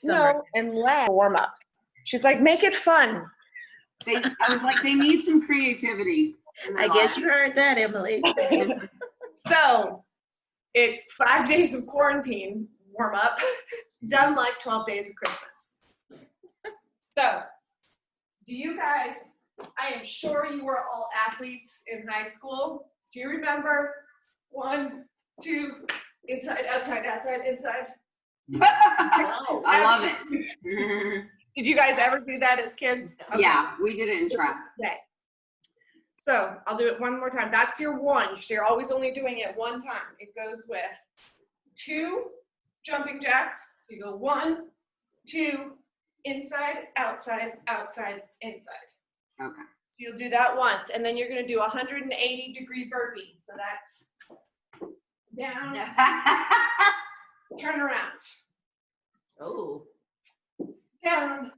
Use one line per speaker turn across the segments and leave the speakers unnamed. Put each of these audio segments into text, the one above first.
No, and let warm up. She's like, make it fun.
I was like, they need some creativity.
I guess you heard that, Emily.
So it's 5 days of quarantine warm up, done like 12 days of Christmas. So, do you guys, I am sure you were all athletes in high school. Do you remember 1, 2, inside, outside, outside, inside?
I love it.
Did you guys ever do that as kids? Okay.
Yeah, we did it in track.
Okay. So I'll do it one more time. That's your 1. So you're always only doing it 1 time. It goes with 2 jumping jacks. So you go 1, 2, inside, outside, outside, inside.
Okay.
So you'll do that once, and then you're going to do 180-degree burpee. So that's down, turn around.
Oh.
Down,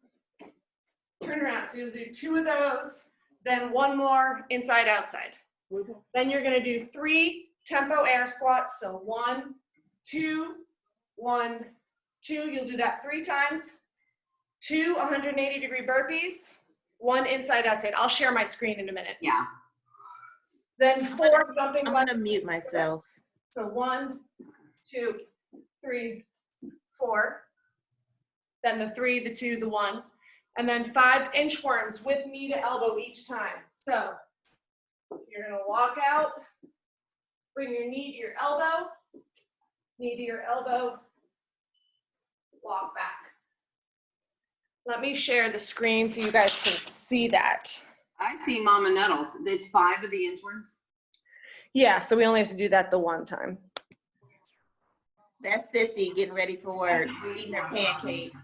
turn around. So you'll do 2 of those, then 1 more inside, outside. Then you're going to do 3 tempo air squats. So 1, 2, 1, 2. You'll do that 3 times. 2 180-degree burpees. 1 inside, outside. I'll share my screen in a minute.
Yeah.
Then 4 jumping.
I'm going to mute myself.
So 1, 2, 3, 4. Then the 3, the 2, the 1. And then 5 inchworms with knee to elbow each time. So you're going to walk out, bring your knee to your elbow, knee to your elbow, walk back. Let me share the screen so you guys can see that.
I see Mama Nettles. It's 5 of the inchworms.
Yeah, so we only have to do that the 1 time.
That's Sissy getting ready for work, eating her pancakes.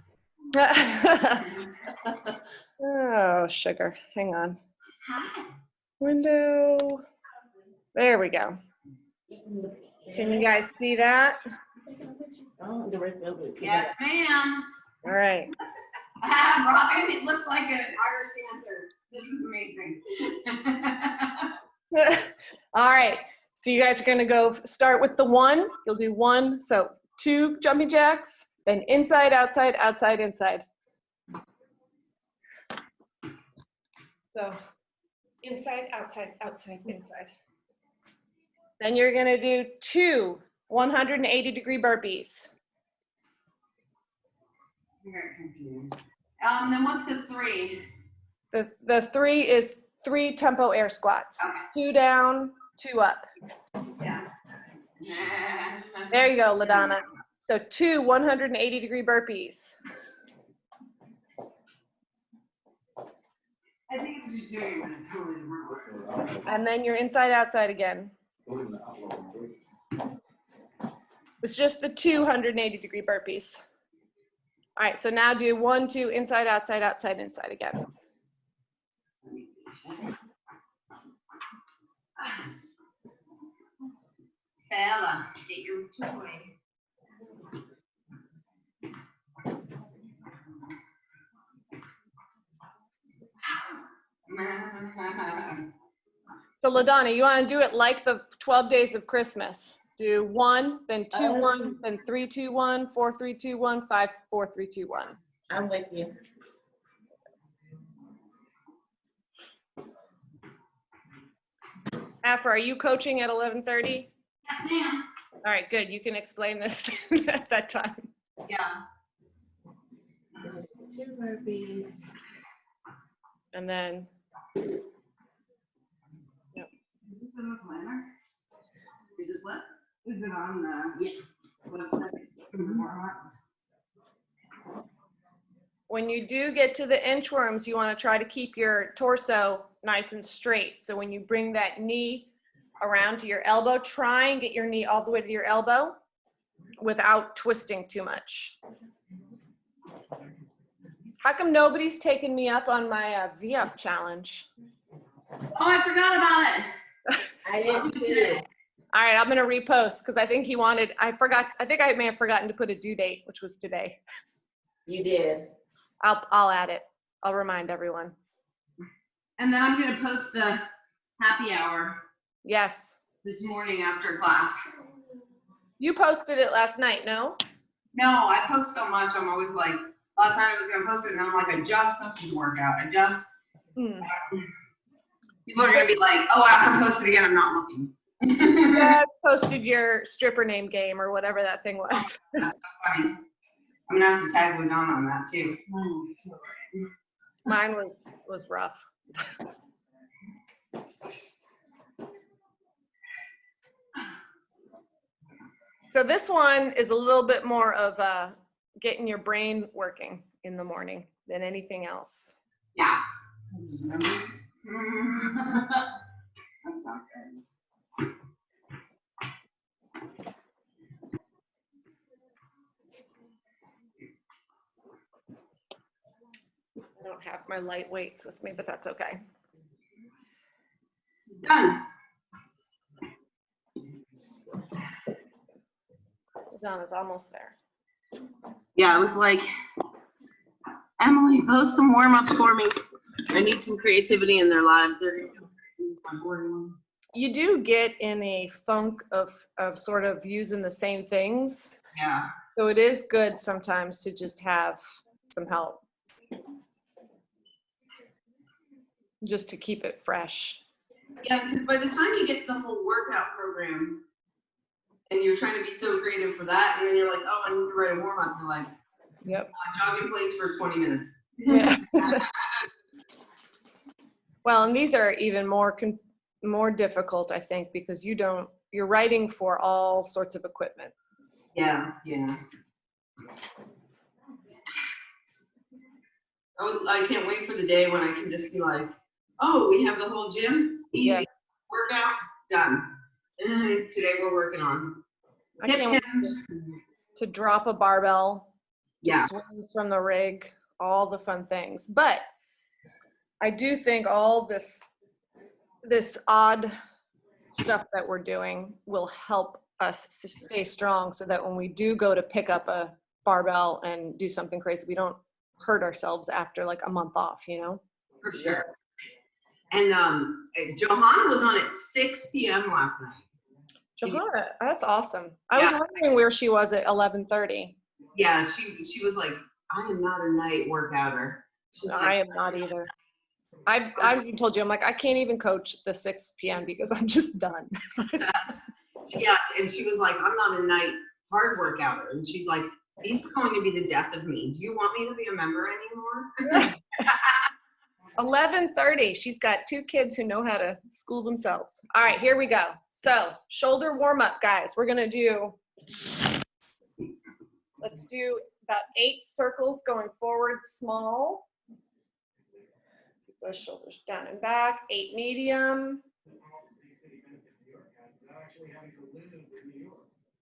Oh, sugar. Hang on.
Hi.
Window. There we go. Can you guys see that?
Yes, ma'am.
All right.
Robin, it looks like an Irish dancer. This is amazing.
All right. So you guys are going to go start with the 1. You'll do 1. So 2 jumping jacks, then inside, outside, outside, inside. So inside, outside, outside, inside. Then you're going to do 2 180-degree burpees.
I'm very confused. Then what's the 3?
The 3 is 3 tempo air squats.
Okay.
2 down, 2 up.
Yeah.
There you go, LaDonna. So 2 180-degree burpees.
I think I'm just doing it in a totally different way.
And then you're inside, outside again. It's just the 2 180-degree burpees. All right, so now do 1, 2, inside, outside, outside, inside again.
Bella, get your toy.
So LaDonna, you want to do it like the 12 days of Christmas. Do 1, then 2, 1, then 3, 2, 1, 4, 3, 2, 1, 5, 4, 3, 2, 1.
I'm with you.
Afra, are you coaching at 11:30?
Yes, ma'am.
All right, good. You can explain this at that time.
Yeah.
2 burpees.
And then,
Is this in the planner? Is this what? Is it on the website?
when you do get to the inchworms, you want to try to keep your torso nice and straight. So when you bring that knee around to your elbow, try and get your knee all the way to your elbow without twisting too much. How come nobody's taken me up on my V-Up challenge?
Oh, I forgot about it.
I did too.
All right, I'm gonna repost because I think he wanted, I think I may have forgotten to put a due date, which was today.
You did.
I'll add it. I'll remind everyone.
And then I'm going to post the happy hour
Yes.
this morning after class.
You posted it last night, no?
No, I post so much. I'm always like, last night I was gonna post it, and I'm like, I just posted the workout.
Hmm.
People are gonna be like, oh, after I post it again, I'm not looking.
Yeah, posted your stripper name game or whatever that thing was.
That's so funny. I'm gonna have to tag Ladonna on that too.
Mine was rough. So this one is a little bit more of getting your brain working in the morning than anything else.
Yeah. Numbers. That's not good.
I don't have my light weights with me, but that's okay.
Done.
Donna's almost there.
Yeah, I was like, Emily, post some warm-ups for me. I need some creativity in their lives. They're gonna go crazy with my boring.
You do get in a funk of sort of using the same things.
Yeah.
So it is good sometimes to just have some help. Just to keep it fresh.
Yeah, because by the time you get the whole workout program and you're trying to be so creative for that, and then you're like, oh, I need to write a warm-up, you're like,
Yep.
jog in place for 20 minutes.
Yeah. Well, and these are even more difficult, I think, because you're writing for all sorts of equipment.
Yeah, yeah. I can't wait for the day when I can just be like, oh, we have the whole gym, easy,
Yeah.
workout, done. And today we're working on
I
hip
can't wait
hinge.
to drop a barbell,
Yeah,
swing from the rig, all the fun things. But I do think all this odd stuff that we're doing will help us stay strong so that when we do go to pick up a barbell and do something crazy, we don't hurt ourselves after like a month off, you know?
for sure. And Johanna was on at 6 p.m. last night.
Johanna, that's awesome. I was wondering where she was at 11:30.
Yeah, she was like, I am not a night workouter. She's
No,
like,
I am not either. I've told you, I'm like, I can't even coach the 6 p.m. because I'm just done.
yeah, and she was like, I'm not a night hard workouter. And she's like, these are going to be the death of me. Do you want me to be a member anymore?
11:30. She's got 2 kids who know how to school themselves. All right, here we go. So shoulder warm up, guys. We're gonna let's do about 8 circles going forward, small. Keep those shoulders down and back. 8 medium.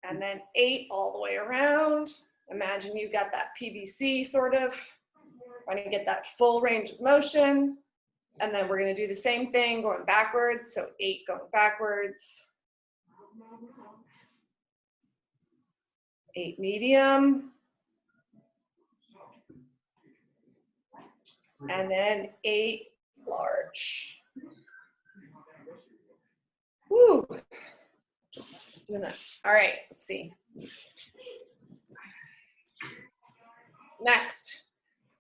And then 8 all the way around. Imagine you've got that PVC sort of. Trying to get that full range of motion. And then we're going to do the same thing going backwards. So 8 going backwards. 8 medium. And then 8 large. Woo. Just doing that. All right, let's see. Next,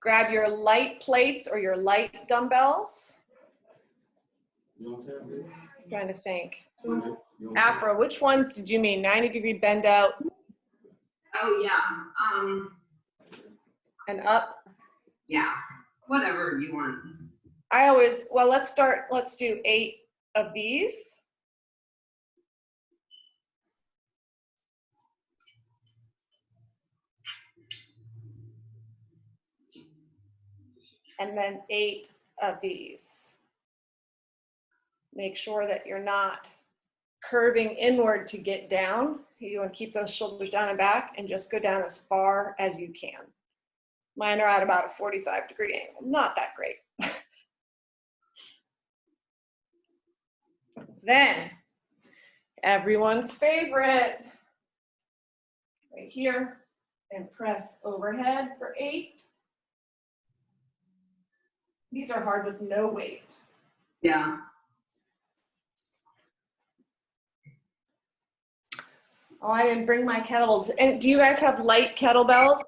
grab your light plates or your light dumbbells. I'm trying to think. Afro, which ones did you mean? 90-degree bend out
Oh yeah.
and up?
Yeah. Whatever you want.
Let's do 8 of these. And then 8 of these. Make sure that you're not curving inward to get down. You want to keep those shoulders down and back and just go down as far as you can. Mine are at about a 45-degree angle. Not that great. Then, everyone's favorite, right here, and press overhead for 8. These are hard with no weight.
Yeah.
Oh, I didn't bring my kettlebells. And do you guys have light kettlebells?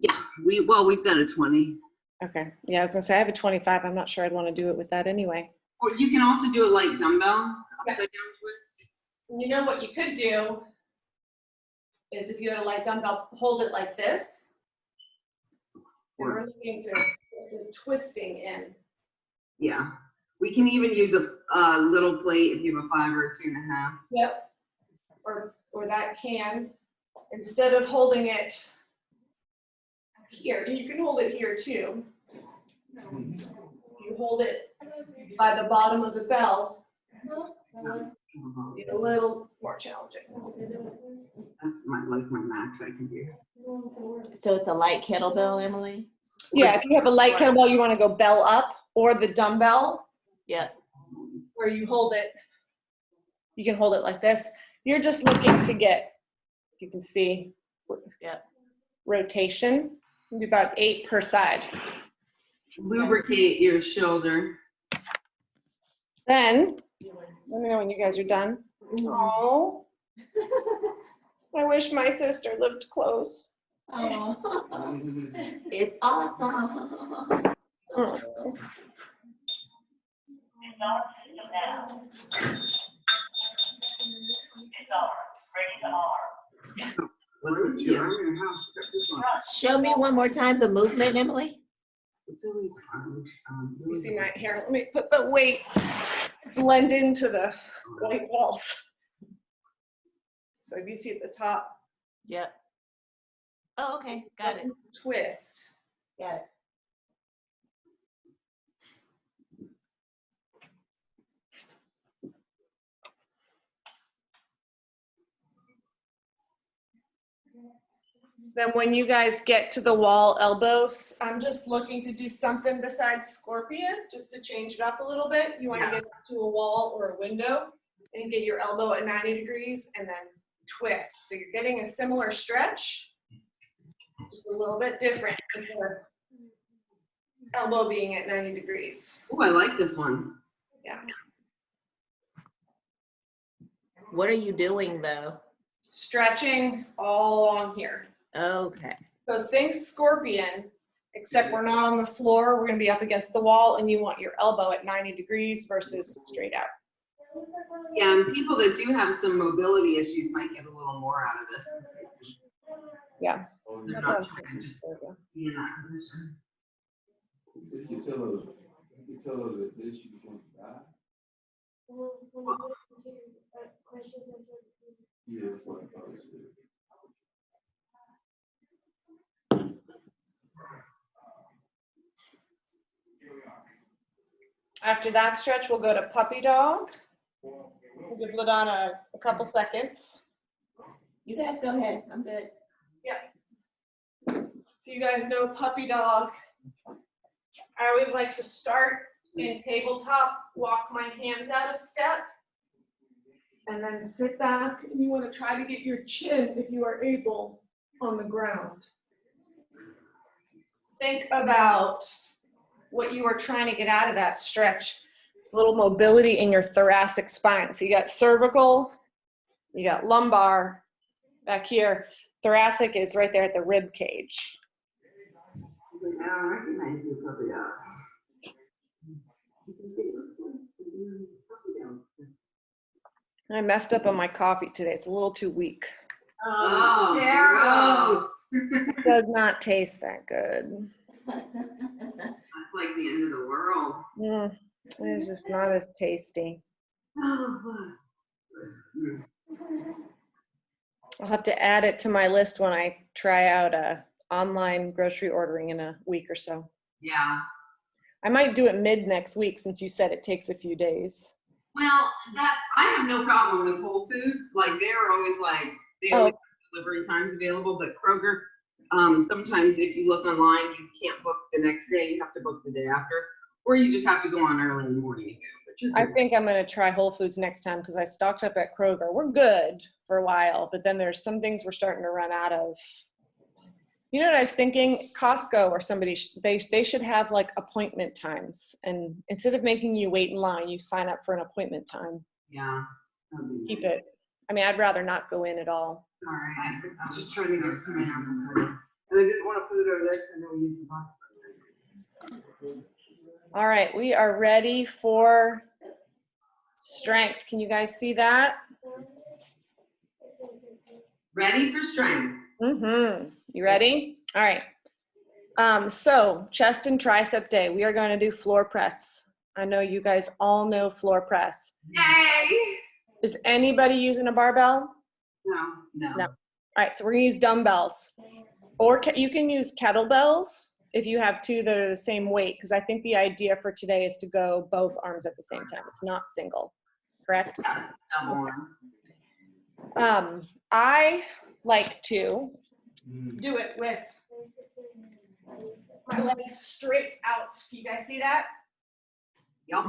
Yeah, we've done a 20.
Okay. Yeah, I was gonna say I have a 25. I'm not sure I'd want to do it with that anyway.
Or you can also do a light dumbbell, upside down twist.
You know what you could do is if you had a light dumbbell, hold it like this. And we're looking to get some twisting in.
Yeah. We can even use a little plate if you have a 5 or a 2.5.
Yep. Or that can. Instead of holding it here, you can hold it here too. You hold it by the bottom of the bell, it's a little more challenging.
That's my max I can do.
So it's a light kettlebell, Emily?
Yeah, if you have a light kettlebell, you want to go bell up, or the dumbbell
Yep.
where you hold it. You can hold it like this. You're just looking to get, if you can see,
Yep.
rotation. Maybe about 8 per side.
Lubricate your shoulder.
Then, let me know when you guys are done. Oh, I wish my sister lived close.
Oh, it's awesome.
What's in your house?
Show me one more time the movement, Emily.
It's always hard.
You see my hair? Let me put the weight blend into the white walls. So if you see at the top,
Yep. Oh, okay. Got it.
twist.
Got it.
Then when you guys get to the wall elbows, I'm just looking to do something besides scorpion, just to change it up a little bit. You want to get to a wall or a window and get your elbow at 90 degrees and then twist. So you're getting a similar stretch, just a little bit different with the elbow being at 90 degrees.
Oh, I like this one.
Yeah.
What are you doing though?
Stretching all along here.
Okay.
So think scorpion, except we're not on the floor. We're going to be up against the wall, and you want your elbow at 90 degrees versus straight out.
Yeah, and people that do have some mobility issues might get a little more out of this.
Yeah.
They're not trying to just be in that position.
You tell her that this she was going to die. Yeah, that's what I thought it said.
After that stretch, we'll go to puppy dog. We'll give LaDonna a couple seconds.
You guys go ahead. I'm good.
So you guys know puppy dog. I always like to start in tabletop, walk my hands out a step, and then sit back. And you want to try to get your chin, if you are able, on the ground. Think about what you are trying to get out of that stretch. It's a little mobility in your thoracic spine. So you got cervical, you got lumbar back here. Thoracic is right there at the rib cage.
I recognize you, puppy dog.
I messed up on my coffee today. It's a little too weak.
Oh, gross.
It does not taste that good.
That's like the end of the world.
It's just not as tasty. I'll have to add it to my list when I try out online grocery ordering in a week or so.
Yeah.
I might do it mid next week since you said it takes a few days.
Well, I have no problem with Whole Foods. Like they're always like they always have delivery times available, but Kroger, sometimes if you look online, you can't book the next day. You have to book the day after, or you just have to go on early in the morning and go. But you're
I
good.
think I'm going to try Whole Foods next time because I stocked up at Kroger. We're good for a while, but then there's some things we're starting to run out of. You know what I was thinking? Costco or somebody, they should have like appointment times. And instead of making you wait in line, you sign up for an appointment time.
Yeah.
Keep it. I mean, I'd rather not go in at all.
All right. I was just trying to get some animals. And they didn't want to put it over there, so I know we use the box.
All right, we are ready for strength. Can you guys see that?
Ready for strength.
Mm-hmm. You ready? All right. So chest and tricep day. We are going to do floor press. I know you guys all know floor press.
Yay!
Is anybody using a barbell?
No.
No. All right, so we're gonna use dumbbells. Or you can use kettlebells if you have two that are the same weight, because I think the idea for today is to go both arms at the same time. It's not single, correct?
Yeah, double arm.
I like to do it with my legs straight out. Can you guys see that?
Yep.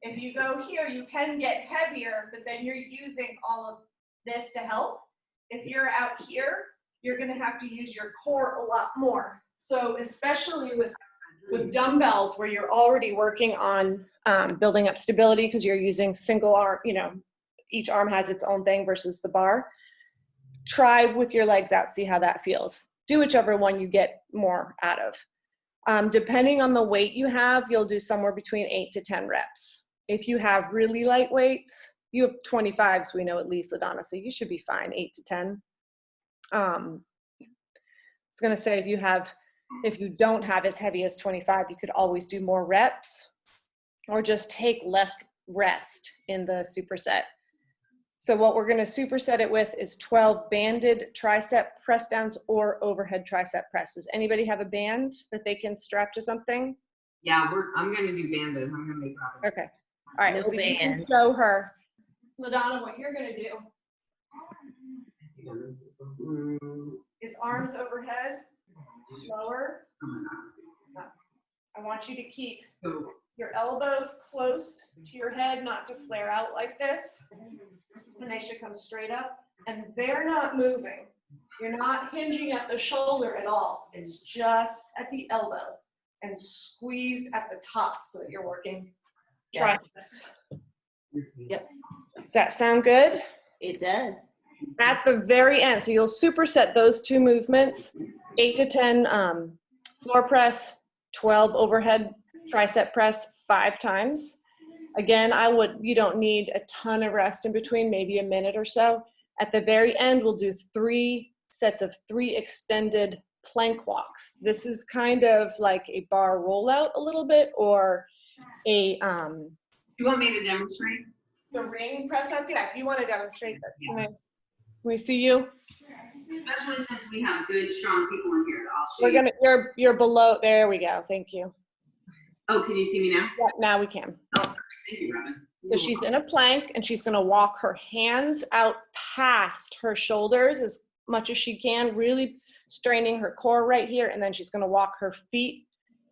If you go here, you can get heavier, but then you're using all of this to help. If you're out here, you're gonna have to use your core a lot more. So especially with dumbbells where you're already working on building up stability because you're using single arm, you know, each arm has its own thing versus the bar. Try with your legs out, see how that feels. Do whichever one you get more out of. Depending on the weight you have, you'll do somewhere between 8 to 10 reps. If you have really light weights, you have 25s, we know at least, LaDonna, so you should be fine, 8 to 10. I was gonna say, if you don't have as heavy as 25, you could always do more reps or just take less rest in the superset. So what we're gonna superset it with is 12 banded tricep press downs or overhead tricep presses. Anybody have a band that they can strap to something?
Yeah, I'm gonna do banded. I'm gonna make Robin.
Okay. All right,
No
so you can
band.
show her, LaDonna, what you're gonna do is arms overhead, lower. I want you to keep your elbows close to your head, not to flare out like this. And they should come straight up. And they're not moving. You're not hinging at the shoulder at all. It's just at the elbow. And squeeze at the top so that you're working triceps.
Yep.
Does that sound good?
It does.
At the very end, so you'll superset those two movements, 8 to 10 floor press, 12 overhead tricep press 5 times. Again, you don't need a ton of rest in between, maybe a minute or so. At the very end, we'll do 3 sets of 3 extended plank walks. This is kind of like a bar rollout a little bit, or a
You want me to demonstrate?
the ring press ups. Yeah, if you want to demonstrate that.
Yeah.
Can we see you?
Especially since we have good, strong people in here. I'll show
We're
you.
gonna. You're below. There we go. Thank you.
Oh, can you see me now?
Yeah, now we can.
Thank you, Robin.
So she's in a plank and she's gonna walk her hands out past her shoulders as much as she can, really straining her core right here, and then she's gonna walk her feet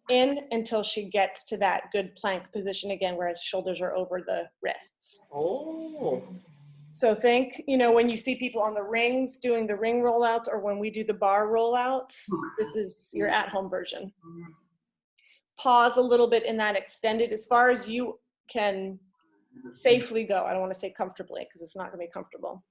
in until she gets to that good plank position again where her shoulders are over the wrists.
Oh.
So think, when you see people on the rings doing the ring rollouts or when we do the bar rollouts, this is your at-home version. Pause a little bit in that extended as far as you can safely go. I don't want to say comfortably because it's not going to be comfortable.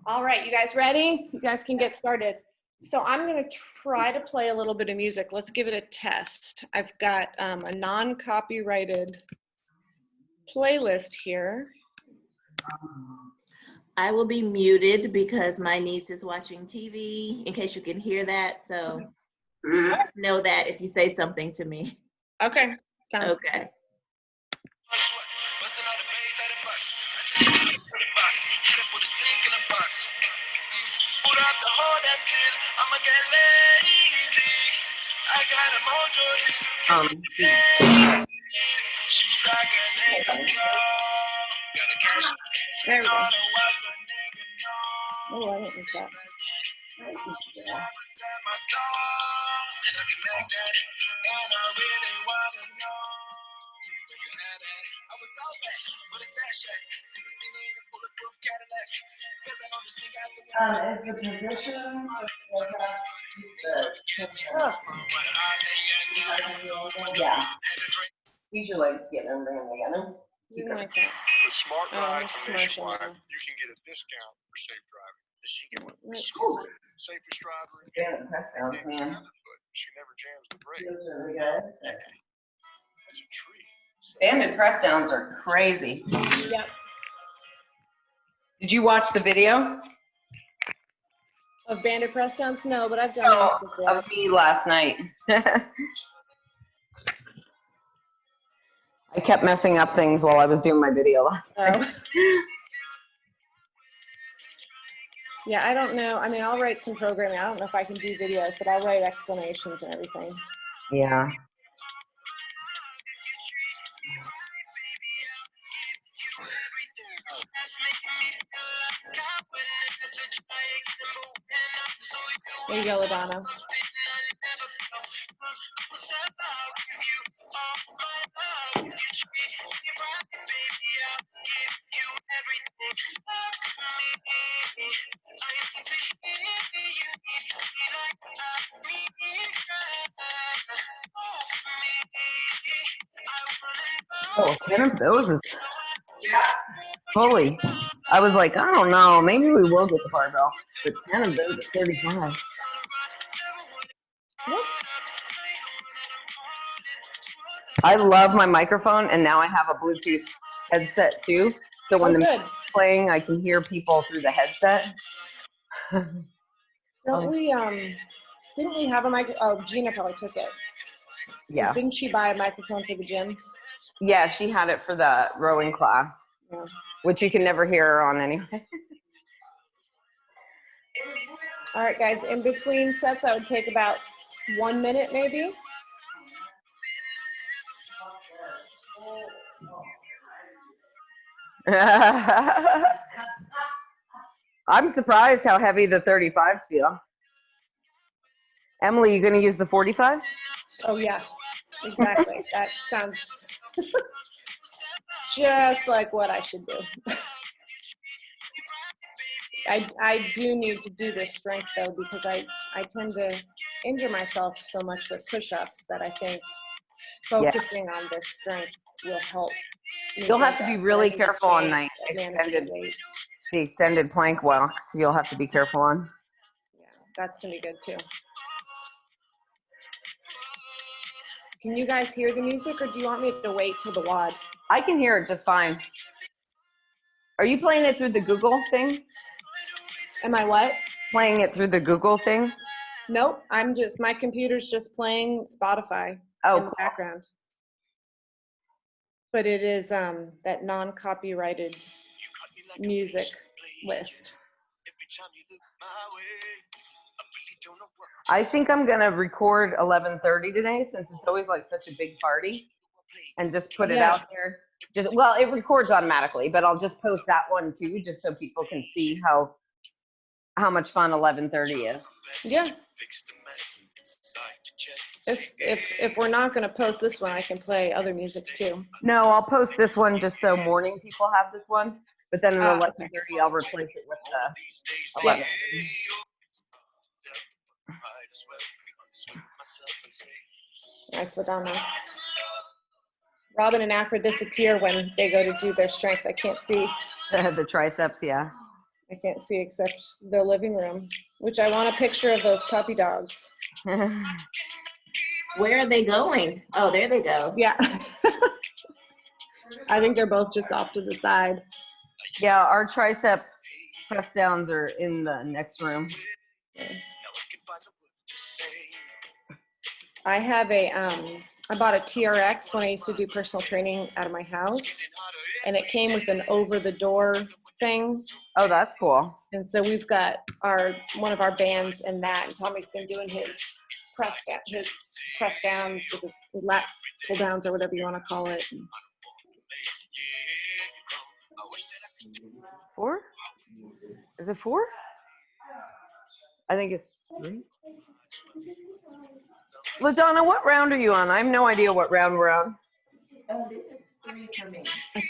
All right, you guys ready? You guys can get started. So I'm going to try to play a little bit of music. Let's give it a test. I've got a non-copyrighted playlist here.
I will be muted because my niece is watching TV, in case you can hear that. So just know that if you say something to me.
Okay, sounds
Okay.
There we go. Oh, I didn't miss that.
Is the position
Oh.
yeah.
Use your legs together and bring them together.
Didn't like that.
With Smart
Oh,
Ride
it's
from
commercial
Nationwide,
now.
you can get a discount for safe driving. Does she get one?
Let's
Score. Safest driver in
Yeah, the press downs,
David
man.
Tenderfoot. She never jams the brake.
Feels really good.
That's a treat.
Banded press downs are crazy.
Yep.
Did you watch the video
Of banded press downs? No, but I've done
Oh,
those before.
of me last night? I kept messing up things while I was doing my video last night.
Oh. Yeah, I don't know. I mean, I'll write some programming. I don't know if I can do videos, but I'll write explanations and everything.
Yeah.
There you go, LaDonna.
Oh, 10 of those is fully. I was like, I don't know, maybe we will get the barbell, but 10 of those at 35. I love my microphone, and now I have a Bluetooth headset too. So when
Oh,
the
good.
music's playing, I can hear people through the headset.
Don't we, didn't we have a mic? Oh, Gina probably took it.
Yeah.
Didn't she buy a microphone for the gyms?
Yeah, she had it for the rowing class,
Yeah.
which you can never hear her on anyway.
All right, guys, in between sets, I would take about 1 minute maybe.
I'm surprised how heavy the 35s feel. Emily, you gonna use the 45s?
Oh, yeah, exactly. That sounds just like what I should do. I do need to do this strength though, because I tend to injure myself so much with push-ups that I think focusing on this strength will help.
You'll have to be really careful on the extended plank walks. You'll have to be careful on.
Yeah, that's gonna be good too. Can you guys hear the music, or do you want me to wait till the WOD?
I can hear it just fine. Are you playing it through the Google thing?
Am I what?
Playing it through the Google thing?
Nope, my computer's just playing Spotify
Oh,
in the background. But it is that non-copyrighted music list.
I think I'm gonna record 11:30 today, since it's always like such a big party, and just put it out there. Well, it records automatically, but I'll just post that one too, just so people can see how much fun 11:30 is.
Yeah. If we're not gonna post this one, I can play other music too.
No, I'll post this one just so morning people have this one, but then at 11:30 I'll replace it with the 11.
Nice, LaDonna. Robin and Afra disappear when they go to do their strength. I can't see.
The triceps, yeah.
I can't see except the living room, which I want a picture of those puppy dogs.
Where are they going? Oh, there they go.
Yeah. I think they're both just off to the side.
Yeah, our tricep press downs are in the next room.
I have I bought a TRX when I used to do personal training out of my house, and it came with an over-the-door thing.
Oh, that's cool.
And so we've got one of our bands in that, and Tommy's been doing his press downs with his lat pull downs or whatever you want to call it.
4? Is it 4? I think it's 3. LaDonna, what round are you on? I have no idea what round we're on.
Oh, this is 3 for me.
I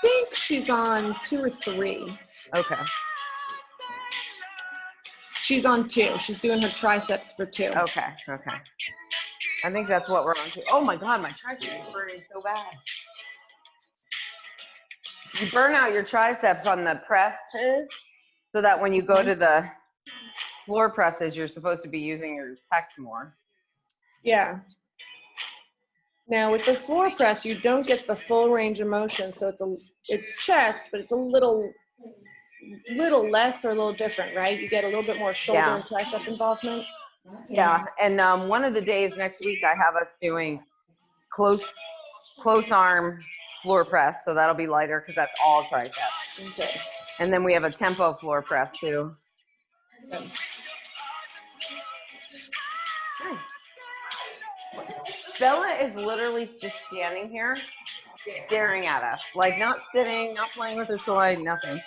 think she's on 2 or 3.
Okay.
She's on 2. She's doing her triceps for 2.
Okay. Okay. I think that's what we're on to. Oh my God, my triceps are burning so bad. You burn out your triceps on the presses so that when you go to the floor presses, you're supposed to be using your pecs more.
Yeah. Now with the floor press, you don't get the full range of motion, so it's chest, but it's a little less or a little different, right? You get a little bit more shoulder
Yeah.
and tricep involvement.
Yeah, and one of the days next week, I have us doing close arm floor press, so that'll be lighter because that's all triceps.
Okay.
And then we have a tempo floor press too. Hi. Bella is literally just standing here, staring at us, like not sitting, not playing with her toy, nothing.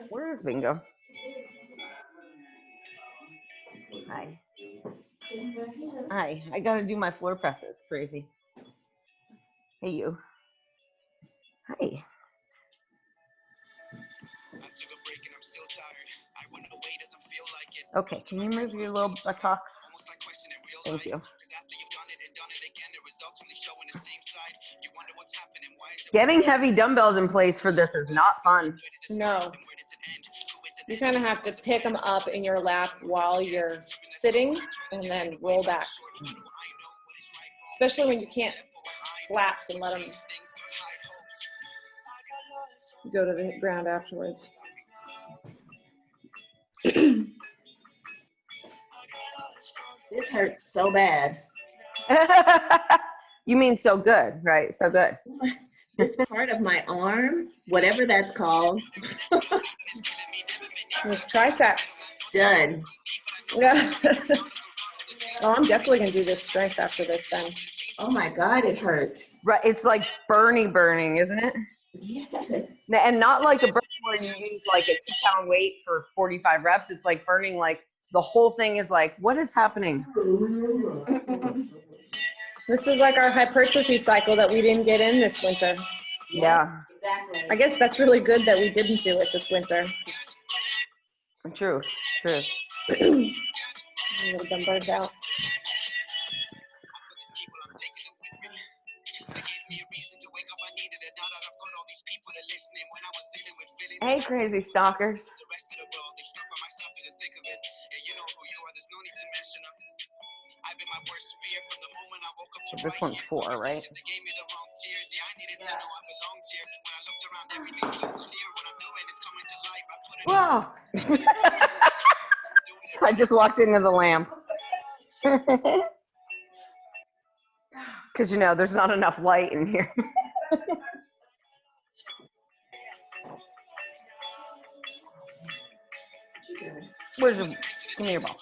Where is Bingo? Hi. Hi. I gotta do my floor presses. Crazy. Hey, you. Hi. Okay, can you move your little buttocks? Thank you. Getting heavy dumbbells in place for this is not fun.
No. You kind of have to pick them up in your lap while you're sitting and then roll back. Especially when you can't collapse and let them go to the ground afterwards.
This hurts so bad.
You mean so good, right? So good.
This part of my arm, whatever that's called,
There's triceps.
done.
Yeah. Oh, I'm definitely gonna do this strength after this then.
Oh my God, it hurts.
Right, it's like burning, isn't it?
Yes.
And not like a burn where you use like a 2-pound weight for 45 reps. It's like burning, like the whole thing is like, what is happening?
This is like our hypertrophy cycle that we didn't get in this winter.
Yeah,
Exactly.
I guess that's really good that we didn't do it this winter.
true.
I would have been burnt out.
Hey, crazy stalkers. This one's 4, right? Whoa! I just walked into the lamp. Because, you know, there's not enough light in here. Where's your, give me your ball.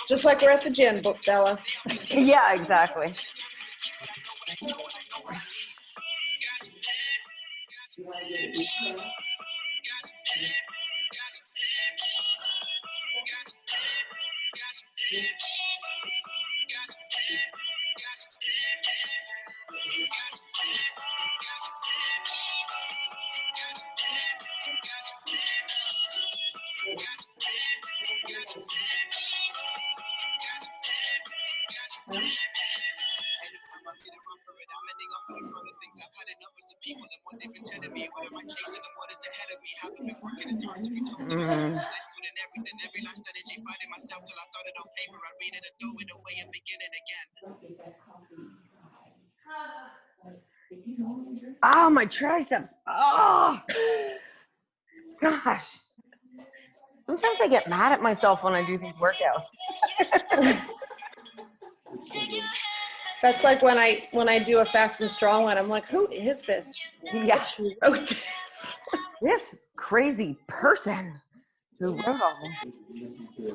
Just like we're at the gym, Bella.
Yeah, exactly. Mm. Oh, my triceps. Oh, gosh. Sometimes I get mad at myself when I do these workouts.
That's like when I do a fast and strong one, I'm like, who is this?
Yeah,
Who wrote this?
this crazy person who wrote all this.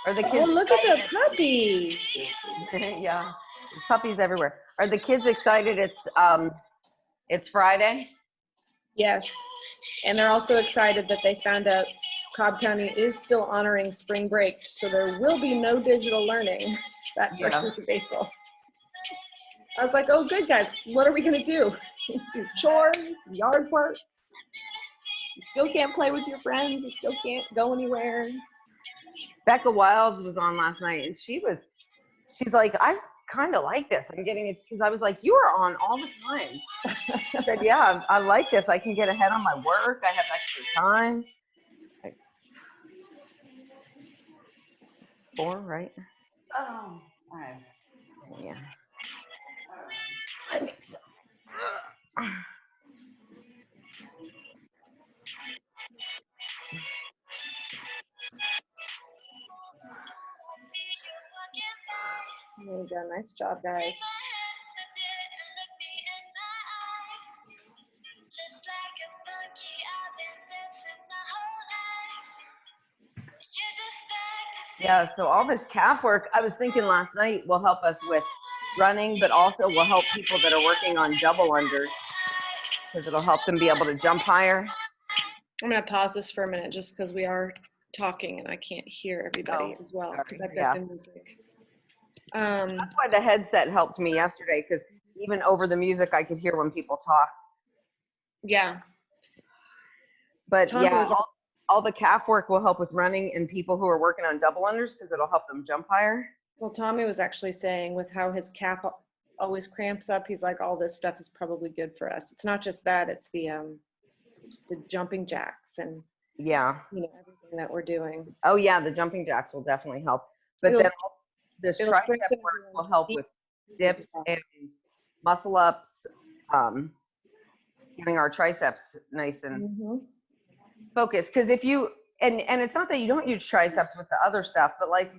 Are the
Oh,
kids
look at the
excited?
puppy.
Yeah, there's puppies everywhere. Are the kids excited? It's Friday.
Yes. And they're also excited that they found out Cobb County is still honoring spring break, so there will be no digital learning that first
Yeah.
week of April. I was like, oh, good guys, what are we gonna do? Do chores, yard work. You still can't play with your friends. You still can't go anywhere.
Becca Wilds was on last night, and she's like, I kind of like this. I'm getting it because I was like, you are on all the time. I said, yeah, I like this. I can get ahead on my work. I have extra time. It's 4, right?
Oh, all right.
Yeah. I think so.
There you go. Nice job, guys.
Yeah, so all this calf work, I was thinking last night will help us with running, but also will help people that are working on double unders because it'll help them be able to jump higher.
I'm gonna pause this for a minute just because we are talking and I can't hear everybody
Oh,
as well because
sorry.
I've
Yeah.
got the music.
That's why the headset helped me yesterday because even over the music, I could hear when people talk.
Yeah.
But
Tommy
yeah,
was
all the calf work will help with running and people who are working on double unders because it'll help them jump higher.
Well, Tommy was actually saying with how his calf always cramps up, he's like, all this stuff is probably good for us. It's not just that, it's the jumping jacks and
Yeah.
everything that we're doing.
Oh yeah, the jumping jacks will definitely help. But
It'll-
then this
it'll
tricep
strengthen
work will
everyone's
help
feet
with
as
dips
well.
and muscle ups, getting our triceps nice and
Mhm.
focused. Because if you and it's not that you don't use triceps with the other stuff, but like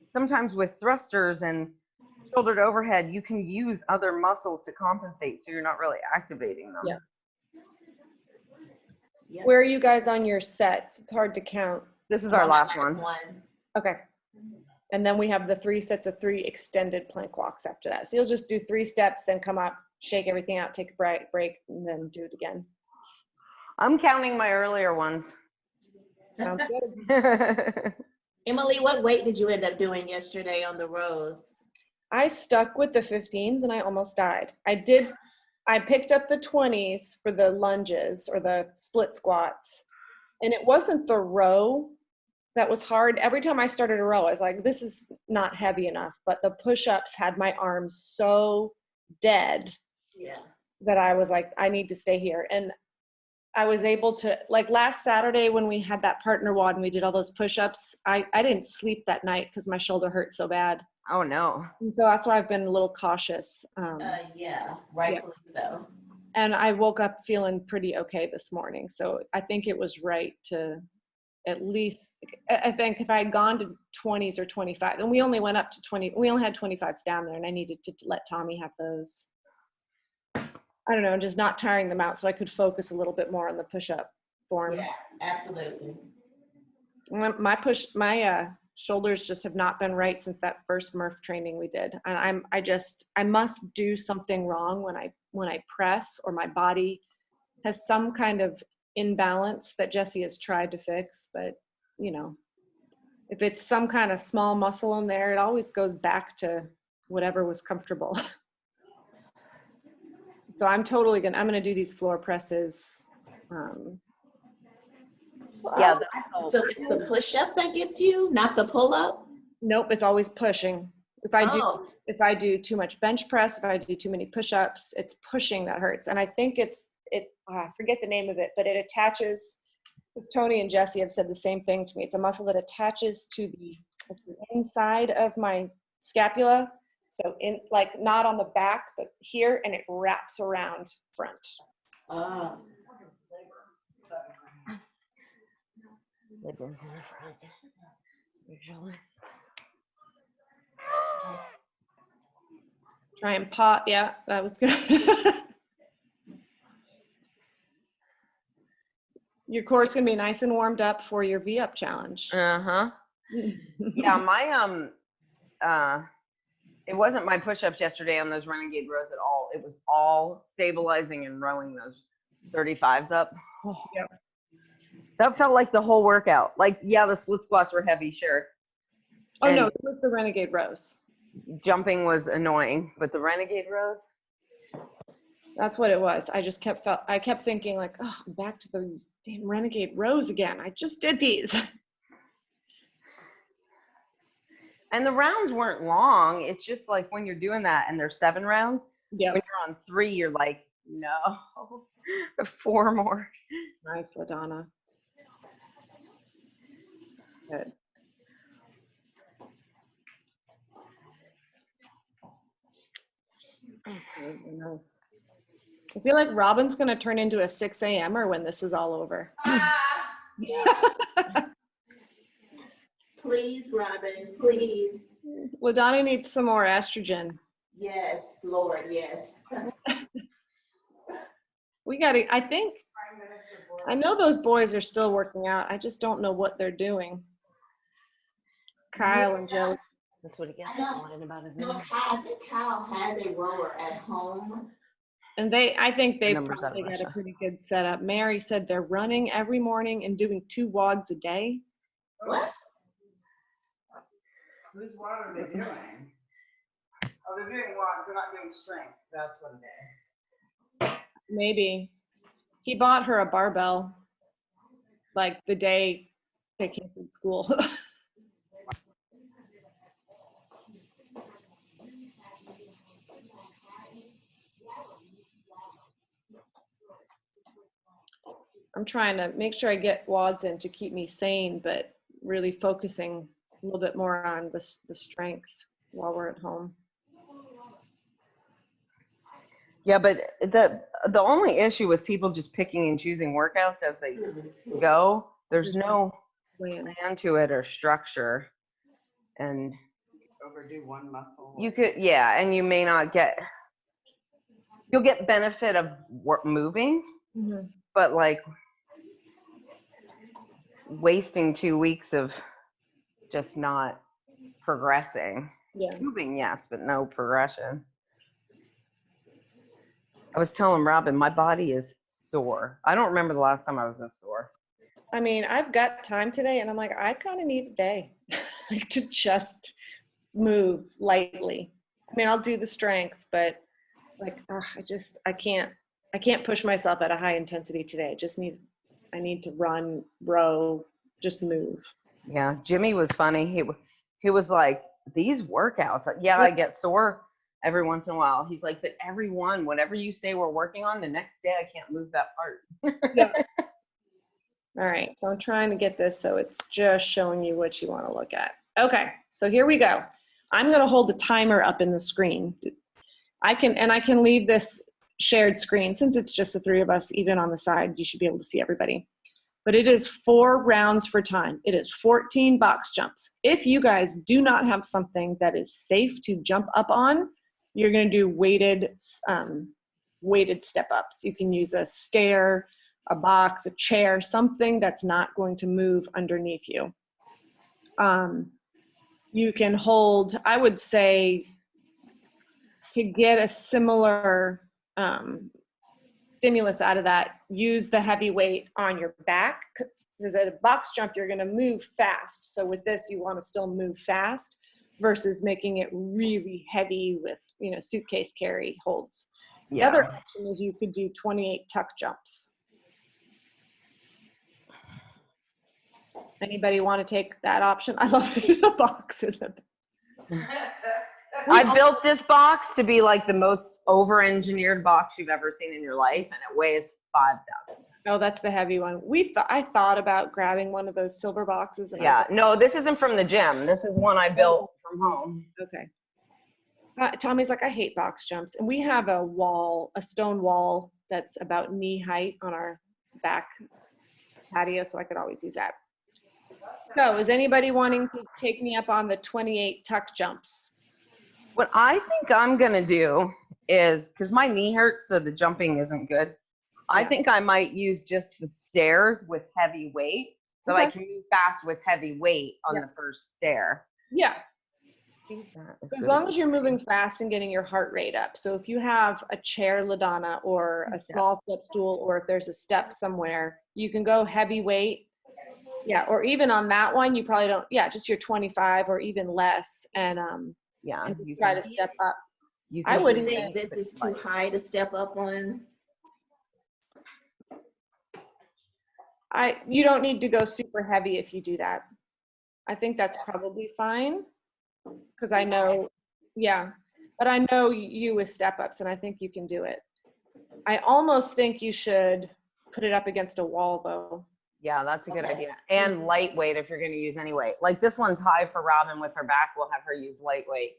sometimes with thrusters and shoulder to overhead, you can use other muscles to compensate, so you're not really activating them.
Yeah.
Yep.
Where are you guys on your sets? It's hard to count.
This is
I'm
our
on my
last one.
Okay. And then we have the 3 sets of 3 extended plank walks after that. So you'll just do 3 steps, then come up, shake everything out, take a break, and then do it again.
I'm counting my earlier ones.
Sounds good.
Emily, what weight did you end up doing yesterday on the rows?
I stuck with the 15s and I almost died. I picked up the 20s for the lunges or the split squats. And it wasn't the row that was hard. Every time I started a row, I was like, this is not heavy enough. But the push-ups had my arms so dead
Yeah.
that I was like, I need to stay here. And I was able to, like last Saturday when we had that partner WOD and we did all those push-ups, I didn't sleep that night because my shoulder hurt so bad.
Oh no.
And so that's why I've been a little cautious.
Yeah, rightfully so.
And I woke up feeling pretty okay this morning. So I think it was right to at least, I think if I had gone to 20s or 25, and we only went up to 20, we only had 25s down there and I needed to let Tommy have those. I don't know, just not tiring them out so I could focus a little bit more on the push-up form.
Yeah, absolutely.
My shoulders just have not been right since that first Murph training we did. And I must do something wrong when I press, or my body has some kind of imbalance that Jesse has tried to fix. But if it's some kind of small muscle in there, it always goes back to whatever was comfortable. So I'm gonna do these floor presses.
Yeah.
So it's the push-up that gets you, not the pull-up?
Nope, it's always pushing. If I do too much bench press, if I do too many push-ups, it's pushing that hurts. And I think I forget the name of it, but it attaches, because Tony and Jesse have said the same thing to me. It's a muscle that attaches to the inside of my scapula. So not on the back, but here, and it wraps around front.
Librams in the front. Usually.
Try and pop. Yeah, that was good. Your core is gonna be nice and warmed up for your V-up challenge.
Uh-huh. Yeah, my it wasn't my push-ups yesterday on those Renegade rows at all. It was all stabilizing and rowing those 35s up. Oh.
Yep.
That felt like the whole workout. Like, yeah, the split squats were heavy, sure.
Oh,
And-
no, it was the Renegade rows.
jumping was annoying, but the renegade rows,
That's what it was. I kept thinking like, oh, I'm back to those damn renegade rows again. I just did these.
and the rounds weren't long. It's just like when you're doing that and there's 7 rounds,
Yeah.
when you're on 3, you're like, no, 4 more.
Nice, LaDonna. Good. Very nice. I feel like Robin's gonna turn into a 6 a.m.er when this is all over.
Please, Robin, please.
LaDonna needs some more estrogen.
Yes, Lord, yes.
We gotta, I know those boys are still working out. I just don't know what they're doing. Kyle and Joe.
That's what he gets
I know.
lying about his
No,
number.
I think Kyle has a rower at home.
And I think they've
numbers out of
probably got a
Russia.
pretty good setup. Mary said they're running every morning and doing 2 WODs a day.
What?
Whose what are they doing? Oh, they're doing what? They're not doing strength. That's what it is.
Maybe. He bought her a barbell like the day they canceled school. I'm trying to make sure I get WODs in to keep me sane, but really focusing a little bit more on the strength while we're at home.
Yeah, but the only issue with people just picking and choosing workouts as they go, there's no
Plan.
plan to it or structure. And
Overdo one muscle.
you could, yeah, and you may not you'll get benefit of moving,
Mhm.
but like wasting 2 weeks of just not progressing.
Yeah.
Moving, yes, but no progression. I was telling Robin, my body is sore. I don't remember the last time I was this sore.
I mean, I've got time today and I'm like, I kind of need a day like to just move lightly. I mean, I'll do the strength, but like, I can't push myself at a high intensity today. I need to run, row, just move.
Yeah, Jimmy was funny. He was like, these workouts, yeah, I get sore every once in a while. He's like, but everyone, whatever you say we're working on, the next day I can't move that part.
All right, so I'm trying to get this so it's just showing you what you want to look at. Okay, so here we go. I'm going to hold the timer up in the screen. I can leave this shared screen since it's just the 3 of us, even on the side, you should be able to see everybody. But it is 4 rounds for time. It is 14 box jumps. If you guys do not have something that is safe to jump up on, you're going to do weighted step ups. You can use a stair, a box, a chair, something that's not going to move underneath you. You can hold, I would say, to get a similar stimulus out of that, use the heavy weight on your back, because at a box jump you're going to move fast. So with this you want to still move fast versus making it really heavy with suitcase carry holds.
Yeah.
The other option is you could do 28 tuck jumps. Anybody want to take that option? I love the box in the
I built this box to be like the most over-engineered box you've ever seen in your life, and it weighs 5,000.
Oh, that's the heavy one. I thought about grabbing one of those silver boxes. And I was
Yeah,
like,
no, this isn't from the gym. This is one I built from home.
okay. Tommy's like, I hate box jumps. And we have a stone wall that's about knee height on our back patio, so I could always use that. So is anybody wanting to take me up on the 28 tuck jumps?
What I think I'm going to do is, because my knee hurts, so the jumping isn't good. I
Yeah.
think I might use just the stairs with heavy weight, so I
Okay.
can move fast with heavy weight on the first stair.
Yeah.
That is
So as
good.
long as you're moving fast and getting your heart rate up. So if you have a chair, LaDonna, or a small step stool, or if there's a step somewhere, you can go heavy weight. Yeah, or even on that one, you probably don't, just your 25 or even less. And
Yeah,
and
you
try
can,
to step up.
you
I
can
would
do
think
that.
this is too high to step up on.
You don't need to go super heavy if you do that. I think that's probably fine. Because I know, yeah, but I know you with step ups and I think you can do it. I almost think you should put it up against a wall though.
Yeah, that's a good
Okay.
idea. And lightweight if you're gonna use any weight. Like this one's high for Robin with her back. We'll have her use lightweight.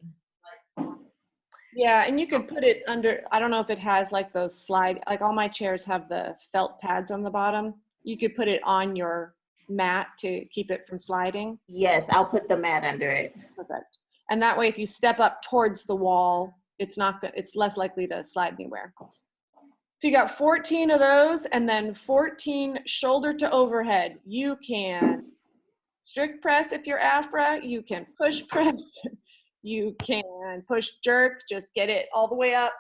Yeah, and you could put it under, I don't know if it has like those slide, like all my chairs have the felt pads on the bottom. You could put it on your mat to keep it from sliding.
Yes, I'll put the mat under it.
Perfect. And that way, if you step up towards the wall, it's less likely to slide anywhere. So you got 14 of those and then 14 shoulder to overhead. You can strict press if you're AFRA, you can push press, you can push jerk, just get it all the way up,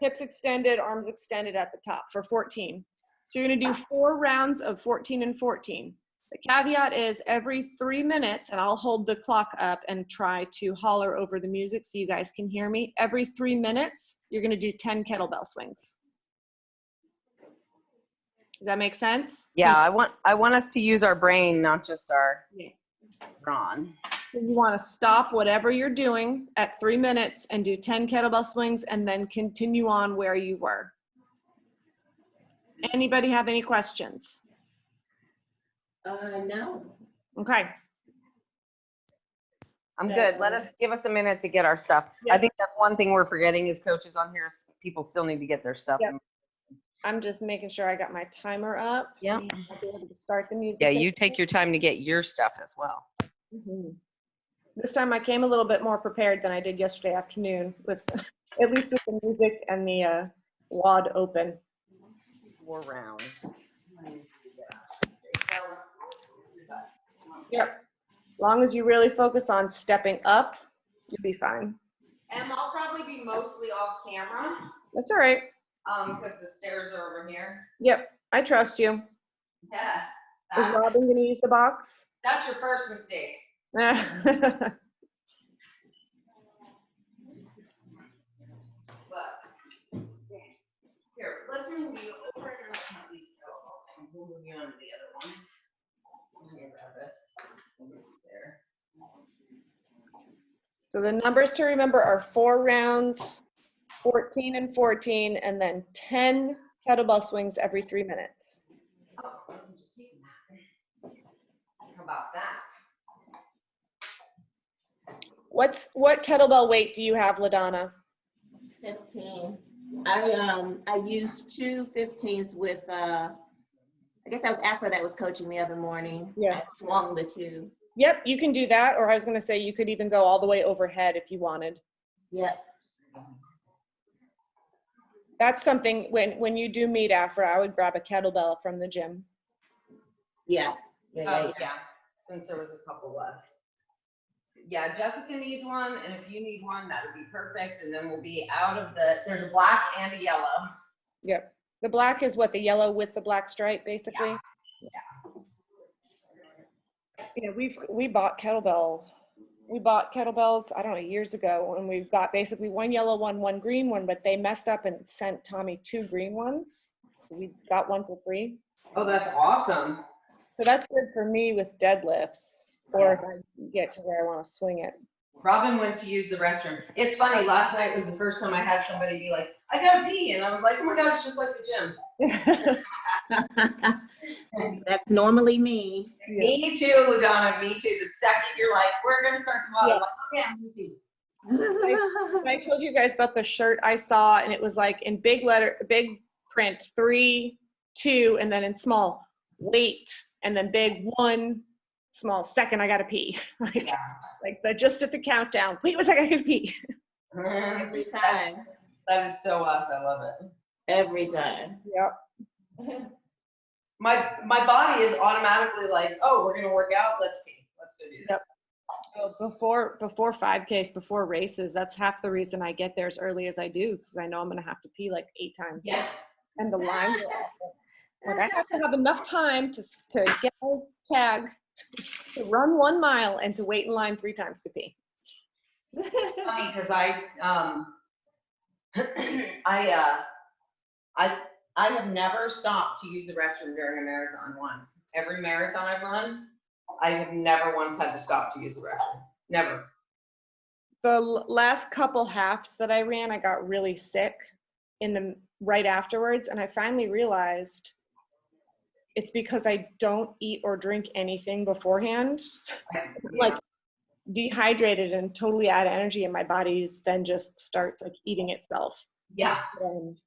hips extended, arms extended at the top for 14. So you're gonna do 4 rounds of 14 and 14. The caveat is every 3 minutes, and I'll hold the clock up and try to holler over the music so you guys can hear me. Every 3 minutes, you're gonna do 10 kettlebell swings. Does that make sense?
Yeah, I want us to use our brain, not just our
Yeah.
brawn.
So you wanna stop whatever you're doing at 3 minutes and do 10 kettlebell swings and then continue on where you were. Anybody have any questions?
No.
Okay.
I'm good. Give us a minute to get our stuff.
Yeah.
I think that's one thing we're forgetting is coaches on here. People still need to get their stuff.
Yep. I'm just making sure I got my timer up.
Yeah.
I'll be able to start the music.
Yeah, you take your time to get your stuff as well.
Mhm. This time I came a little bit more prepared than I did yesterday afternoon with, at least with the music and the WOD open.
4 rounds.
Yep. As long as you really focus on stepping up, you'll be fine.
And I'll probably be mostly off camera,
That's all right.
because the stairs are over here.
Yep. I trust you.
Yeah.
Is Robin gonna use the box?
That's your first mistake. But here, let's move you over and let's have these go. And we'll move you onto the other one. Let me grab this. There.
So the numbers to remember are 4 rounds, 14 and 14, and then 10 kettlebell swings every 3 minutes.
Oh, I'm just taking that. How about that?
What kettlebell weight do you have, LaDonna?
15. I used 2 15s with I guess that was Afra that was coaching the other morning.
Yeah.
I swung the 2.
Yep, you can do that, or I was gonna say you could even go all the way overhead if you wanted.
Yep.
That's something, when you do meet Afra, I would grab a kettlebell from the gym.
Yeah.
Oh, yeah, since there was a couple left. Yeah, Jessica needs one, and if you need one, that would be perfect, and then we'll be out of there's a black and a yellow.
Yep. The black is what, the yellow with the black stripe, basically? Yeah, we bought kettlebells, I don't know, years ago, and we've got basically 1 yellow one, 1 green one, but they messed up and sent Tommy 2 green ones. So we got 1 for free.
Oh, that's awesome.
So that's good for me with deadlifts, or if I get to where I want to swing it.
Robin went to use the restroom. It's funny, last night was the first time I had somebody be like, I gotta pee, and I was like, oh my God, it's just like the gym.
That's normally me.
Me too, LaDonna, me too. The second you're like, we're gonna start tomorrow, I'm like, okay, I'm gonna pee.
I told you guys about the shirt I saw, and it was like in big print, 3, 2, and then in small, wait, and then big 1, small, second, I gotta pee. Just at the countdown. Wait, 1 second, I gotta pee.
Every time.
That is so us. I love it.
Every time.
Yep.
My body is automatically like, oh, we're gonna work out. Let's pee. Let's go do this.
Yep. Before 5Ks, before races, that's half the reason I get there as early as I do, because I know I'm gonna have to pee like 8 times.
Yeah.
And the lines are awful. Like I have to have enough time to get my tag, to run 1 mile, and to wait in line 3 times to pee.
Funny, because I have never stopped to use the restroom during a marathon once. Every marathon I've run, I have never once had to stop to use the restroom. Never.
The last couple halves that I ran, I got really sick right afterwards, and I finally realized it's because I don't eat or drink anything beforehand. Like dehydrated and totally out of energy, and my body then just starts like eating itself.
Yeah.
And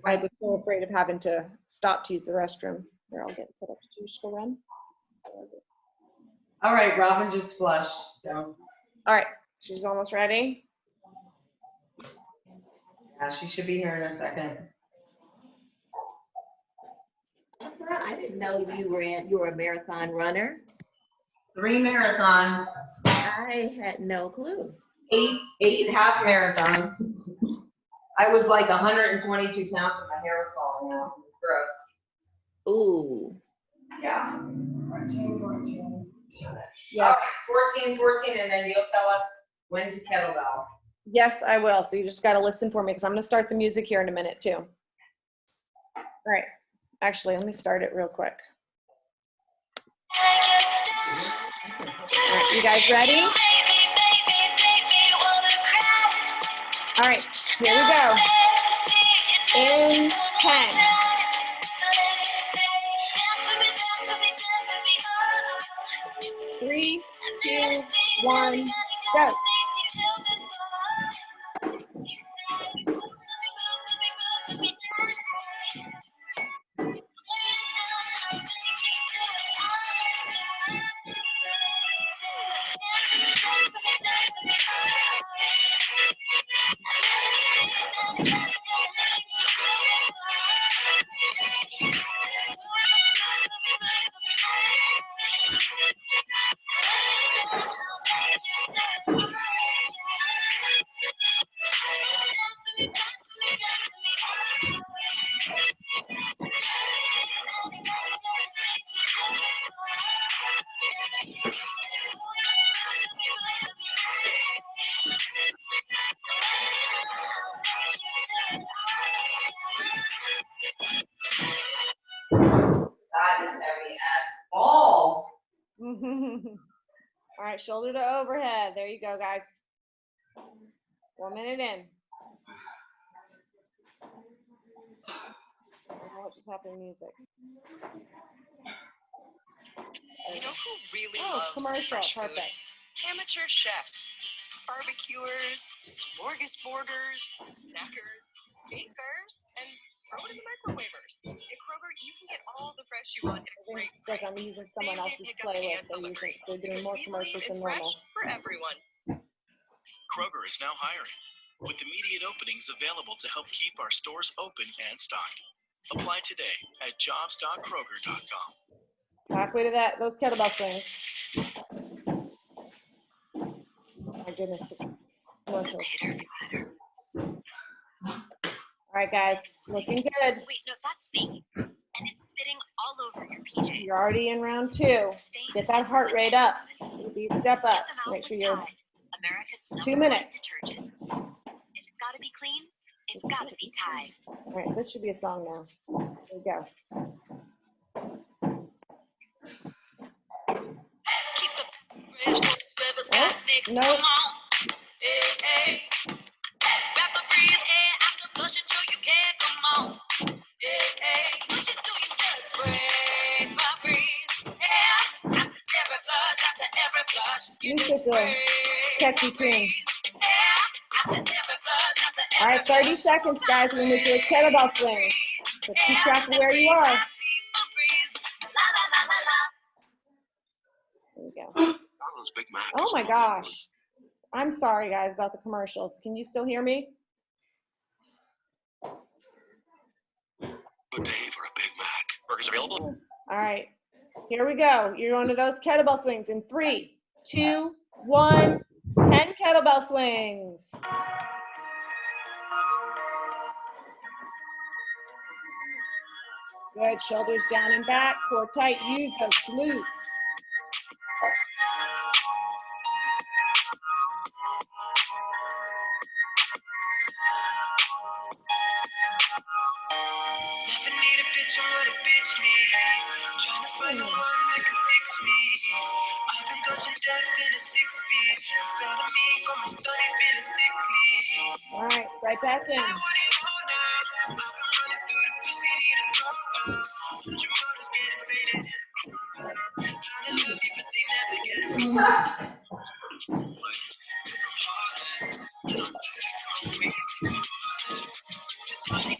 I was so afraid of having to stop to use the restroom. They're all getting set up to just go run.
All right, Robin just flushed, so.
All right, she's almost ready.
Yeah, she should be here in a second.
I didn't know you were a marathon runner.
3 marathons,
I had no clue.
8 half marathons. I was like 122 pounds and my hair was falling out. It was gross.
Ooh.
Yeah. 14.
Yeah.
Okay, 14, and then you'll tell us when to kettlebell.
Yes, I will. So you just got to listen for me because I'm going to start the music here in a minute too. All right. Actually, let me start it real quick. All right, you guys ready? All right, here we go. In 10. 3, 2, 1, go.
That is heavy as balls.
All right, shoulder to overhead. There you go, guys. 1 minute in. What just happened to music?
You know who really
Oh,
loves
commercial.
fresh food?
Perfect.
Amateur chefs, barbecuers, smorgasborders, snackers, bakers, and throw it in the microwavers. At Kroger, you can get all the fresh you want at a great
Because
price.
I'm using someone
Same day
else's
pickup
playlist.
and delivery.
They're doing
Because
more
we
commercials
believe
than
in fresh
normal.
for everyone.
Kroger is now hiring, with immediate openings available to help keep our stores open and stocked. Apply today at jobs.kroger.com.
Halfway to those kettlebell swings. My goodness. Commercials. All right, guys, looking good.
Wait, no, that's me. And it's spitting all over your PJs.
You're already in round 2. Get that heart rate up. These step ups. Make sure you're
America's
2 minutes.
detergent. If it's gotta be clean, it's gotta be Tide.
All right, this should be a song now. There we go.
Keep the fresh whoever's got next.
Nope.
Come on. Hey, hey. Grab the breeze, hey, after flushing till you can't come on. Hey, hey. What you do, you just spray my breeze. Yeah. After every flush, you just spray
Catchy
my
tune.
breeze. Yeah. After every flush,
All right, 30 seconds, guys. We're going to do a kettlebell swing. So keep track of where you are.
La la la la la.
There we go.
Donald's Big Mac.
Oh my gosh. I'm sorry, guys, about the commercials. Can you still hear me?
Good day for a Big Mac. Burgers available?
All right, here we go. You're on to those kettlebell swings in 3, 2, 1. 10 kettlebell swings. Good, shoulders down and back, core tight, use those glutes.
wanna bitch me. Trying to find the one that can fix me. I've been dodging death in a 6-speed. Flat of me, got me stomach feeling sickly.
All right, right back in.
I want it all now. I've been running through the pussy, need a program. 100 models getting faded. Trying to love you, but they never get me. Cause I'm heartless. And I'm back to my ways. Cause I'm heartless. This money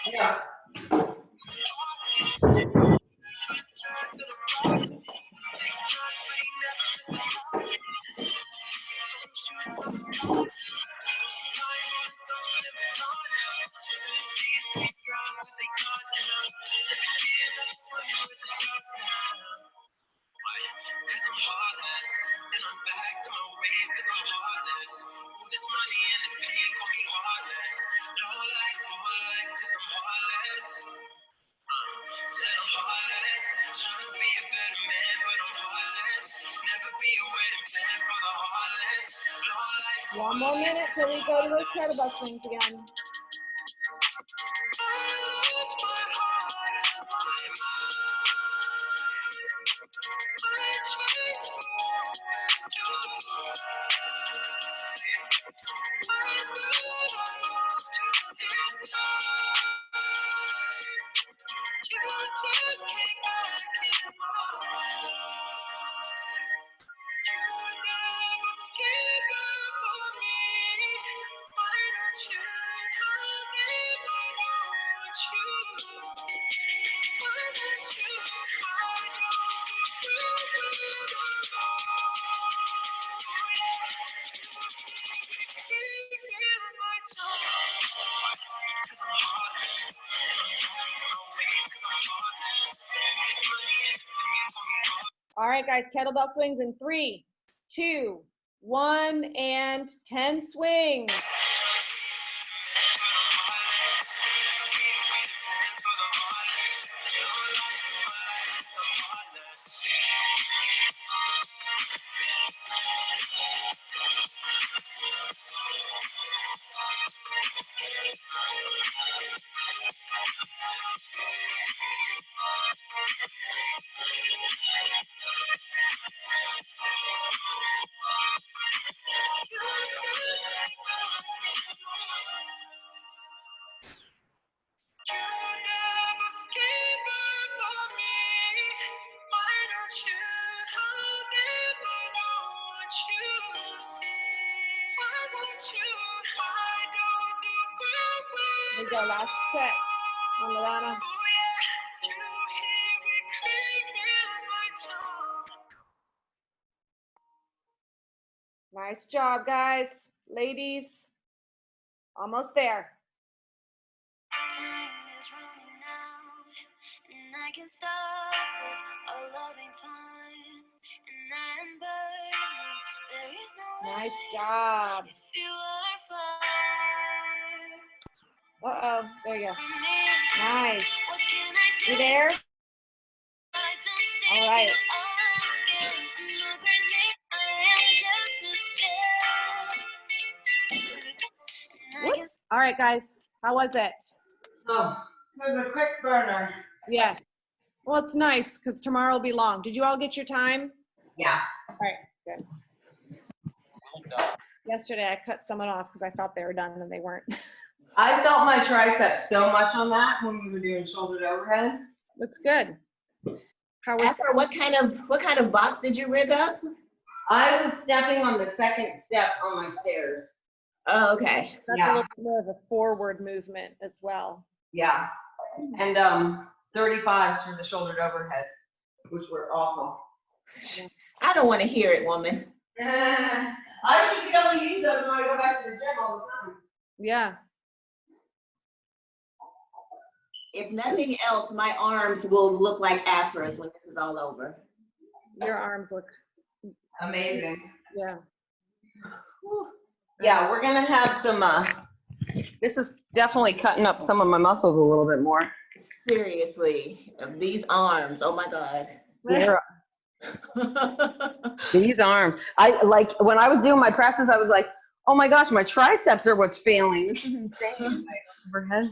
Yeah.
Cause I'm heartless, and I'm back to my ways, cause I'm heartless. All this money and this pain got me heartless. No life for life, cause I'm heartless. Said I'm heartless, trying to be a better man, but I'm heartless. Never be a wedding plan for the heartless. No life for
One more minute till we go to those kettlebell swings again. All right, guys, kettlebell swings in 3, 2, 1, and 10 swings. Here we go, last set on Lana. Nice job, guys. Ladies, almost there.
Time is running out, and I can stop with a loving time, and I am burning. There is no
Nice
way
job.
if you are far
Uh-oh, there you go.
from me.
Nice.
What can I do?
You there?
I don't see
All right.
you again. I'm not crazy. I am just as scared. And I can
Whoops. All right, guys, how was it?
Oh, it was a quick burner.
Yeah. Well, it's nice because tomorrow will be long. Did you all get your time?
Yeah.
All right, good. Yesterday, I cut someone off because I thought they were done and they weren't.
I felt my triceps so much on that when we were doing shoulder to overhead.
That's good. How was
Esther, what kind of box did you rig up?
I was stepping on the second step on my stairs.
Oh, okay.
that's
Yeah.
a little bit more of a forward movement as well.
Yeah. And 35s for the shoulder to overhead, which were awful.
I don't want to hear it, woman.
I should be able to use those when I go back to the gym all the time.
Yeah.
If nothing else, my arms will look like afros when this is all over.
Your arms look,
Amazing.
yeah.
Yeah, we're gonna have some, this is definitely cutting up some of my muscles a little bit more.
Seriously, these arms, oh my God.
These arms. I like, when I was doing my presses, I was like, oh my gosh, my triceps are what's failing. This is insane. My overhead.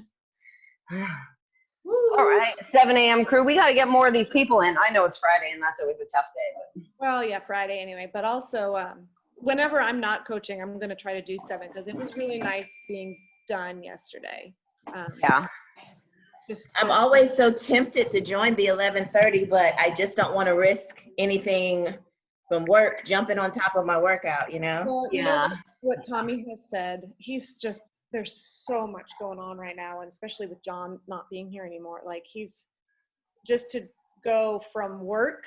All right, 7 a.m. crew. We got to get more of these people in. I know it's Friday and that's always a tough day.
Well, yeah, Friday anyway, but also whenever I'm not coaching, I'm going to try to do 7 because it was really nice being done yesterday.
Yeah.
Just
I'm always so tempted to join the 11:30, but I just don't want to risk anything from work jumping on top of my workout, you know?
Well, you
Yeah.
know what Tommy has said, he's just, there's so much going on right now, and especially with John not being here anymore. Like, he's just to go from work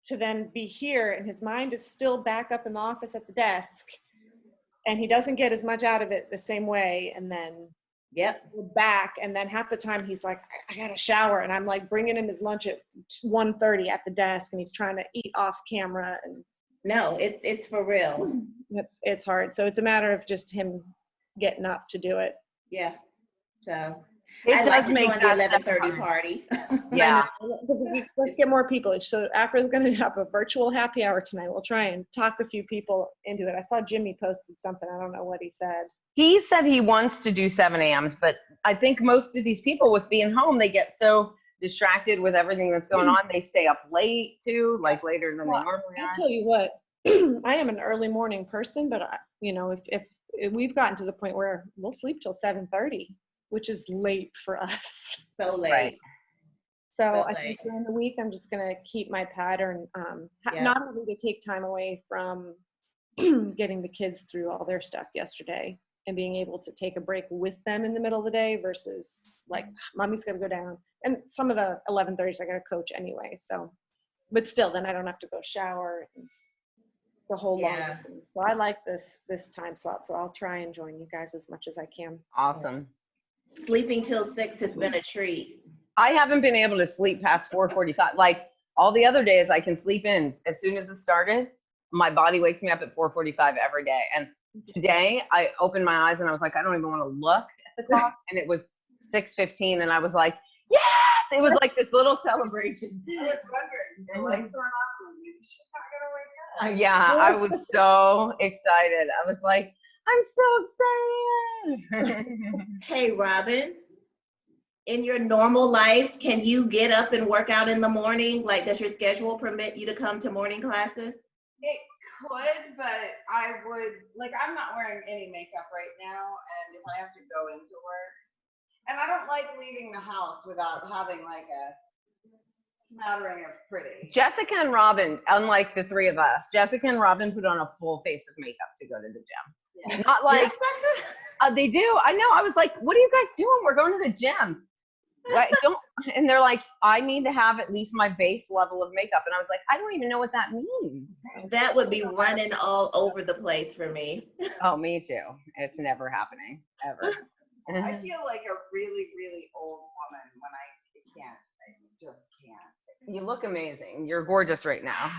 to then be here, and his mind is still back up in the office at the desk, and he doesn't get as much out of it the same way, and then
Yep.
we're back, and then half the time he's like, I gotta shower, and I'm like bringing him his lunch at 1:30 at the desk, and he's trying to eat off camera, and
No, it's for real.
it's hard. So it's a matter of just him getting up to do it.
Yeah. So
It
I'd like
does
to
make
join the
that step
11:30
hard.
party.
Yeah.
Let's get more people. So Afra's gonna have a virtual happy hour tonight. We'll try and talk a few people into it. I saw Jimmy posted something. I don't know what he said.
He said he wants to do 7 a.m.s, but I think most of these people with being home, they get so distracted with everything that's going on. They stay up late too, like later than they
Well,
normally
I'll
are.
tell you what, I am an early morning person, but if we've gotten to the point where we'll sleep till 7:30, which is late for us.
So late.
Right.
So
So
I think during the week, I'm just gonna keep my pattern,
Yeah.
not having to take time away from getting the kids through all their stuff yesterday and being able to take a break with them in the middle of the day versus like, mommy's gotta go down. And some of the 11:30s I gotta coach anyway, so, but still, then I don't have to go shower and the whole long
Yeah.
thing. So I like this time slot, so I'll try and join you guys as much as I can.
Awesome.
Sleeping till 6 has been a treat.
I haven't been able to sleep past 4:45. Like all the other days, I can sleep in as soon as it started. My body wakes me up at 4:45 every day. And today, I opened my eyes and I was like, I don't even want to look at the clock. And it was 6:15, and I was like, yes! It was like this little celebration.
I was wondering, the lights are on, maybe she's not gonna wake up.
Yeah, I was so excited. I was like, I'm so excited.
Hey, Robin, in your normal life, can you get up and work out in the morning? Like, does your schedule permit you to come to morning classes?
It could, but I would, like, I'm not wearing any makeup right now, and if I have to go into work, and I don't like leaving the house without having like a smattering of pretty.
Jessica and Robin, unlike the three of us, Jessica and Robin put on a full face of makeup to go to the gym.
Yeah.
Not like, they do. I know. I was like, what are you guys doing? We're going to the gym. Right? And they're like, I need to have at least my base level of makeup. And I was like, I don't even know what that means.
That would be running all over the place for me.
Oh, me too. It's never happening, ever.
I feel like a really, really old woman when I just can't.
You look amazing. You're gorgeous right now.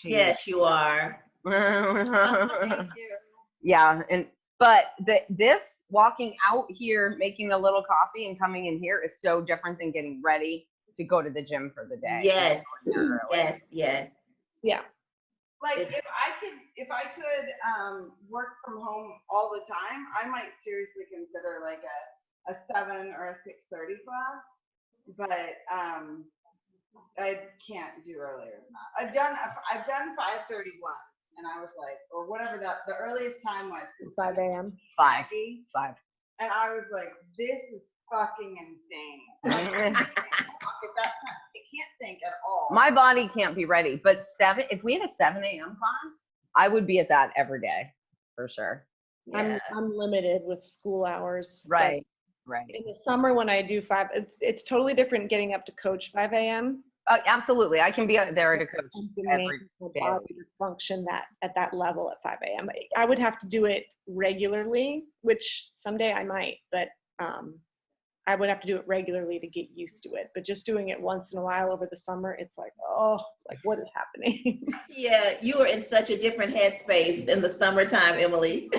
Yes, you are.
Thank you.
Yeah, but this walking out here, making a little coffee and coming in here is so different than getting ready to go to the gym for the day.
Yes, yes, yes.
Yeah.
Like if I could work from home all the time, I might seriously consider like a 7 or a 6:30 class. But I can't do earlier than that. I've done 5:30 once, and I was like, or whatever the earliest time was.
5 a.m.
5.
And I was like, this is fucking insane. I can't talk at that time. I can't think at all.
My body can't be ready. But if we had a 7 a.m. class, I would be at that every day for sure.
Yeah.
I'm limited with school hours. but
Right.
In the summer when I do 5, it's totally different getting up to coach 5 a.m.
Absolutely. I can be there to coach
to
every
make my
day.
body to function at that level at 5 a.m. I would have to do it regularly, which someday I might, but I would have to do it regularly to get used to it. But just doing it once in a while over the summer, it's like, oh, like what is happening?
Yeah, you are in such a different headspace in the summertime, Emily.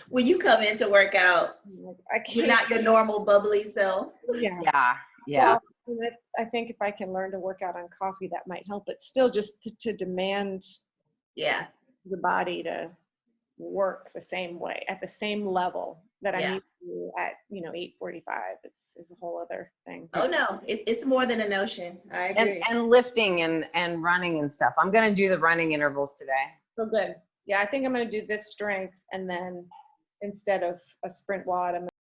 When you come in to work out,
Like, I
you're
can't.
not your normal bubbly self.
Yeah.
Yeah, yeah.
Well, and I think if I can learn to work out on coffee, that might help. But still, just to demand
Yeah,
the body to work the same way at the same level that I'm
Yeah.
used to at 8:45 is a whole other thing.
oh no, it's more than a notion. I
And,
agree.
and lifting and running and stuff. I'm going to do the running intervals today.
So good. Yeah, I think I'm going to do this strength, and then instead of a sprint WOD, I'm